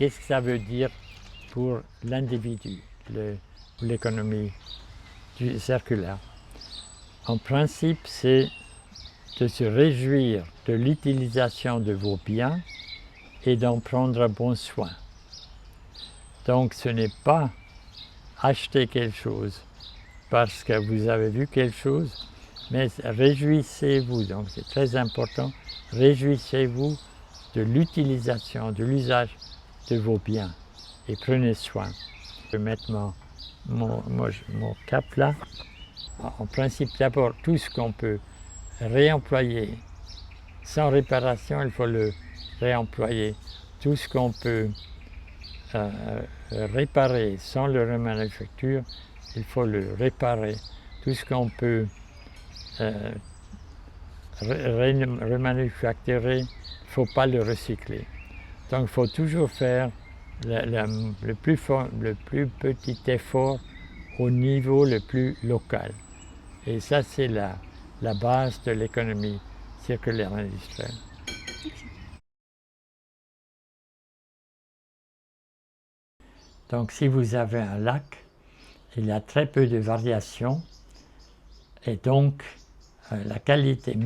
qu'est-ce que ça veut dire pour l'individu, l'économie circulaire? En principe, c'est de se réjouir de l'utilisation de vos biens et d'en prendre bon soin. Donc ce n'est pas acheter quelque chose parce que vous avez vu quelque chose, mais réjouissez-vous, donc c'est très important, réjouissez-vous de l'utilisation, de l'usage de vos biens et prenez soin. Je vais mettre mon cap là. En principe, d'abord, tout ce qu'on peut réemployer sans réparation, il faut le réemployer. Tout ce qu'on peut réparer sans le remanufacture, il faut le réparer. Tout ce qu'on peut remanufacturer, il ne faut pas le recycler. Donc il faut toujours faire le plus petit effort au niveau le plus local. Et ça, c'est la base de l'économie circulaire industrielle. Donc si vous avez un lac, il y a très peu de variations et donc la qualité,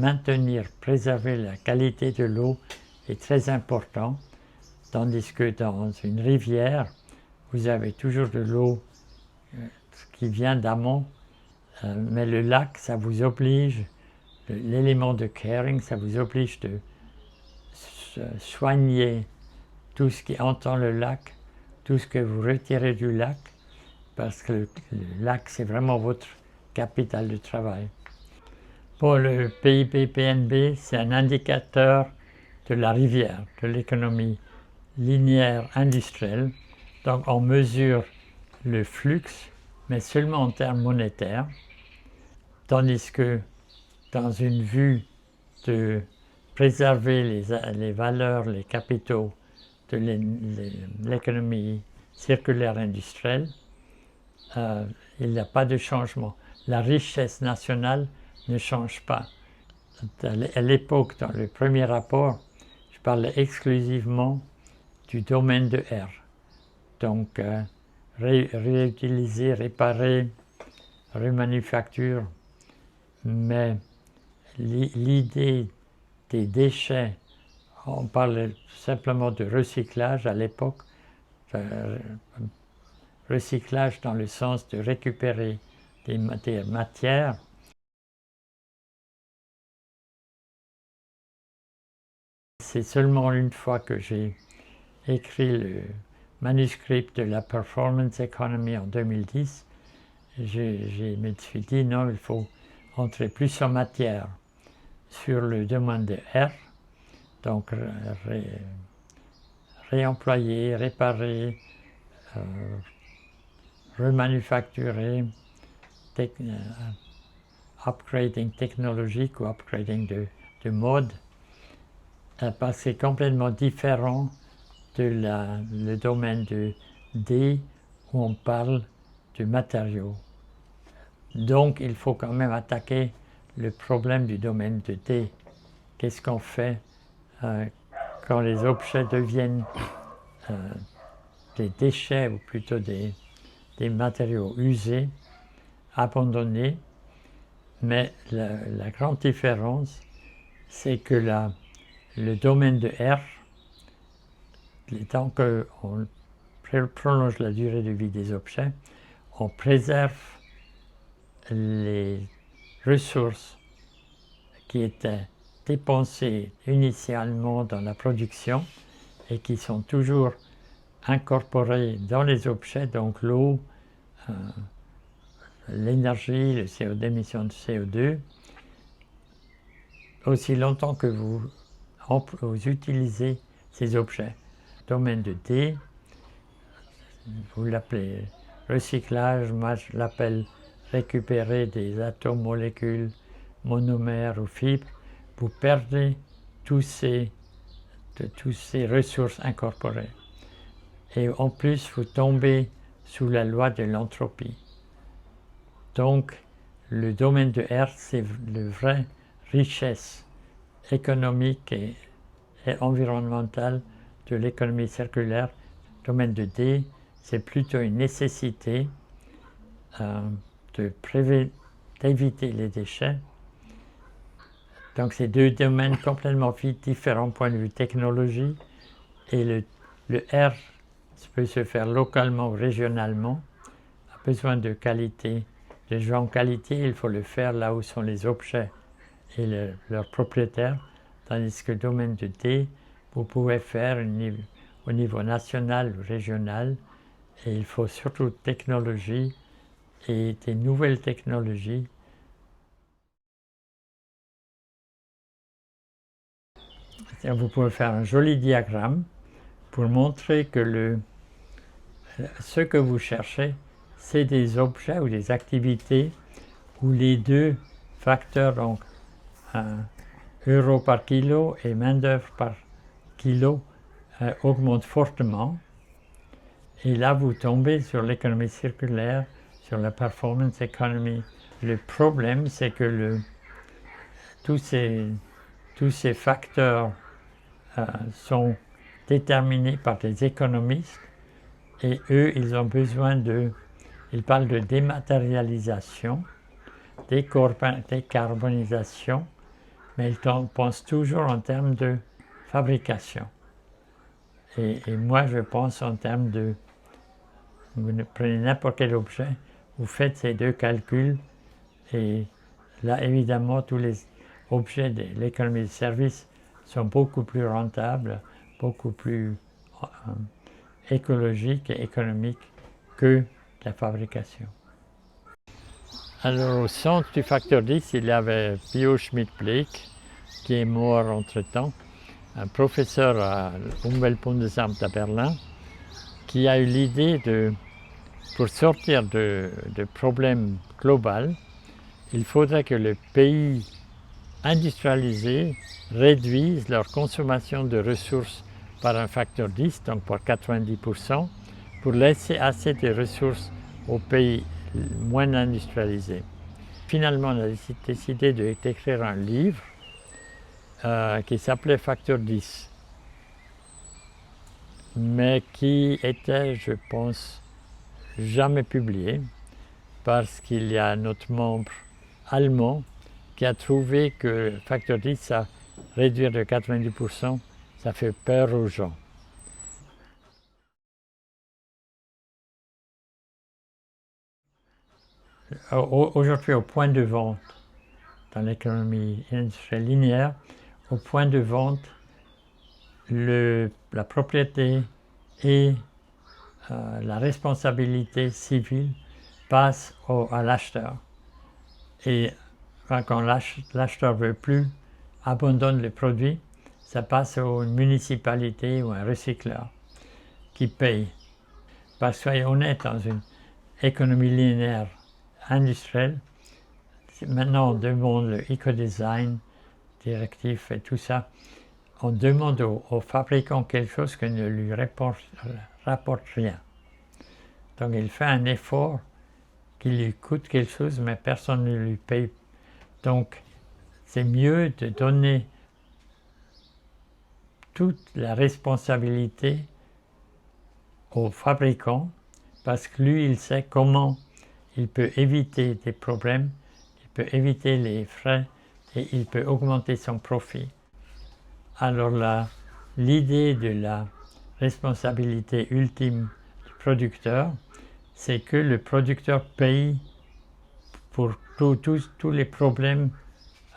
préserver la qualité de l'eau est très important, tandis que dans une rivière, vous avez toujours de l'eau qui vient d'amont, mais le lac, ça vous oblige, l'élément de caring, ça vous oblige de soigner tout ce qui entoure le lac, tout ce que vous retirez du lac, parce que le lac, c'est vraiment votre capital de travail. Pour le PIB-PNB, c'est un indicateur de la rivière, de l'économie linéaire industrielle. Donc on mesure le flux, mais seulement en termes monétaires, tandis que dans une vue de préserver les valeurs, les capitaux de l'économie circulaire industrielle, il n'y a pas de changement. La richesse nationale ne change pas. À l'époque, dans le premier rapport, je parlais exclusivement du domaine de R. Donc, réutiliser, réparer, remanufacture. Mais l'idée des déchets, on parlait simplement de recyclage à l'époque, recyclage dans le sens de récupérer des matières. C'est seulement une fois que j'ai écrit le manuscrit de la Performance Economy en 2010, je me suis dit non, il faut entrer plus en matière sur le domaine de R, donc réemployer, réparer, remanufacturer, upgrading technologique ou upgrading de mode, parce que c'est complètement différent de le domaine de D où on parle de matériaux. Donc il faut quand même attaquer le problème du domaine de D. Qu'est-ce qu'on fait quand les objets deviennent des déchets ou plutôt des matériaux usés, abandonnés, mais la grande différence, c'est que le domaine de R, tant qu'on prolonge la durée de vie des objets, on préserve les ressources qui étaient dépensées initialement dans la production et qui sont toujours incorporées dans les objets, donc l'eau, l'énergie, l'émission de CO2, aussi longtemps que vous utilisez ces objets. Domaine de D, vous l'appelez recyclage, moi je l'appelle récupérer des atomes, molécules, monomères ou fibres. Vous perdez toutes ces ressources incorporées. Et en plus, vous tombez sous la loi de l'entropie. Donc, le domaine de R, c'est la vraie richesse économique et environnementale de l'économie circulaire, domaine de D, c'est plutôt une nécessité d'éviter les déchets. Donc c'est deux domaines complètement différents point de vue technologie, et le R peut se faire localement ou régionalement, a besoin de qualité, de gens qualité, il faut le faire là où sont les objets et leurs propriétaires, tandis que le domaine de D, vous pouvez faire au niveau national ou régional, et il faut surtout technologie et des nouvelles technologies. Vous pouvez faire un joli diagramme pour montrer que ce que vous cherchez, c'est des objets ou des activités où les deux facteurs, donc euro par kilo et main-d'œuvre par kilo, augmentent fortement. Et là, vous tombez sur l'économie circulaire, sur la performance economy. Le problème, c'est que tous ces facteurs sont déterminés par des économistes, et eux, ils ont besoin ils parlent de dématérialisation, décarbonisation, mais ils pensent toujours en termes de fabrication. Et moi, je pense en termes vous prenez n'importe quel objet, vous faites ces deux calculs, et là, évidemment, tous les objets de l'économie de service sont beaucoup plus rentables, beaucoup plus écologiques et économiques que la fabrication. Alors, au centre du facteur 10, il y avait Pio Schmidt-Blake, qui est mort entre-temps, un professeur à Umweltbundesamt à Berlin, qui a eu l'idée pour sortir de problèmes globaux, il faudrait que les pays industrialisés réduisent leur consommation de ressources par un facteur 10, donc par 90%, pour laisser assez de ressources aux pays moins industrialisés. Finalement, on a décidé d'écrire un livre qui s'appelait Facteur 10, mais qui était, je pense, jamais publié, parce qu'il y a notre membre allemand qui a trouvé que facteur 10, ça réduire de 90%, ça fait peur aux gens. Aujourd'hui, au point de vente, dans l'économie industrielle linéaire, au point de vente, la propriété et la responsabilité civile passent à l'acheteur. Et quand l'acheteur ne veut plus, abandonne le produit, ça passe aux municipalités ou à un recycleur qui paye. Parce que soyez honnête, dans une économie linéaire industrielle, maintenant on demande le éco-design, directif et tout ça, on demande au fabricant quelque chose qui ne lui rapporte rien. Donc il fait un effort qui lui coûte quelque chose, mais personne ne lui paye. Donc c'est mieux de donner toute la responsabilité au fabricant, parce que lui, il sait comment il peut éviter des problèmes, il peut éviter les frais et il peut augmenter son profit. Alors l'idée de la responsabilité ultime du producteur, c'est que le producteur paye pour tous les problèmes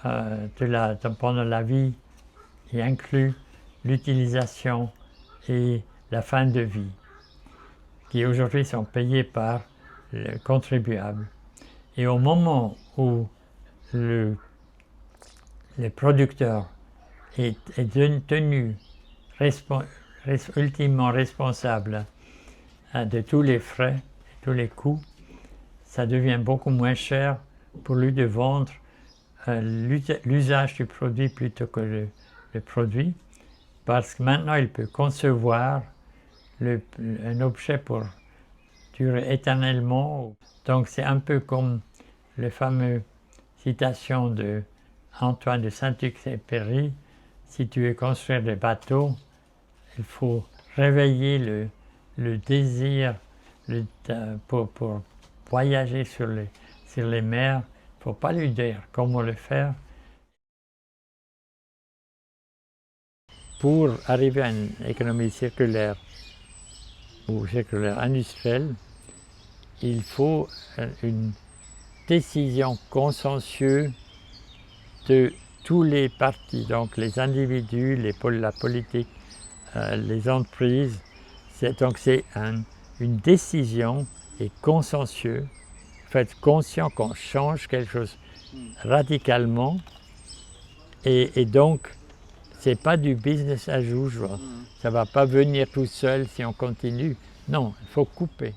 pendant la vie, y inclut l'utilisation et la fin de vie, qui aujourd'hui sont payés par le contribuable. Et au moment où le producteur est tenu ultimement responsable de tous les frais, de tous les coûts, ça devient beaucoup moins cher pour lui de vendre l'usage du produit plutôt que le produit, parce que maintenant il peut concevoir un objet pour durer éternellement. Donc c'est un peu comme la fameuse citation de Antoine de Saint-Exupéry: si tu veux construire des bateaux, il faut réveiller le désir pour voyager sur les mers, il ne faut pas lui dire comment le faire. Pour arriver à une économie circulaire ou circulaire industrielle, il faut une décision consensuelle de tous les partis, donc les individus, la politique, les entreprises. Donc c'est une décision et consensueux. Il faut être conscient qu'on change quelque chose radicalement et donc c'est pas du business as usual. Ça ne va pas venir tout seul si on continue. Non, il faut couper.